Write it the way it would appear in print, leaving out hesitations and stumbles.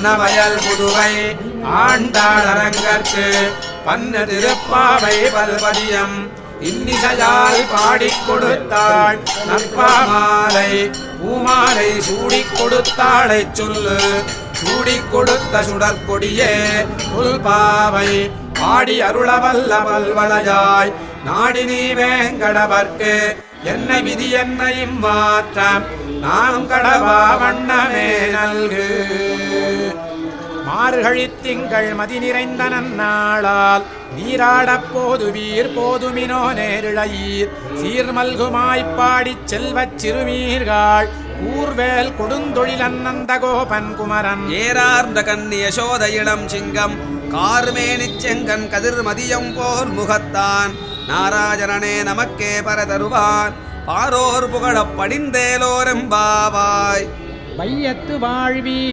அன்னவயல் புதுவை ஆண்டாள் அரங்கற்கு பன்ன திருப்பாவை பல்பதியம் இன்னிசையால் பாடிக் கொடுத்தாள் நற்பாமாலை பூமாலை சூடிக் கொடுத்தாளை சொல்லு சூடிக் கொடுத்த சுடற்கொடியே புல்பாவை பாடி அருளவல்ல பல்வளையாய் நாடி நீ வேங்கடவர்க்கு என்ன விதி என்னையும் மாற்றம் நானும் கடவா வண்ணமே நல்கு. மார்கழி திங்கள் மதி நிறைந்த நன்னாளால் நீராடப் போதுவீர் போதுமினோ நேரிழையீர் சீர்மல்குமாய்ப்பாடிச் செல்வச் சிறுமீர்கள் ஊர்வேல் கொடுந்தொழில் அன்னந்த கோபன் குமரன் ஏறார்ந்த கண்ணி யசோதையிடம் சிங்கம் கார்மேனிச் செங்கன் கதிர் மதியம் போல் முகத்தான் நாராஜனனே நமக்கே பர தருவான் பாரோர் புகழப் படிந்தேலோரெம்பாவாய். வையத்து வாழ்வி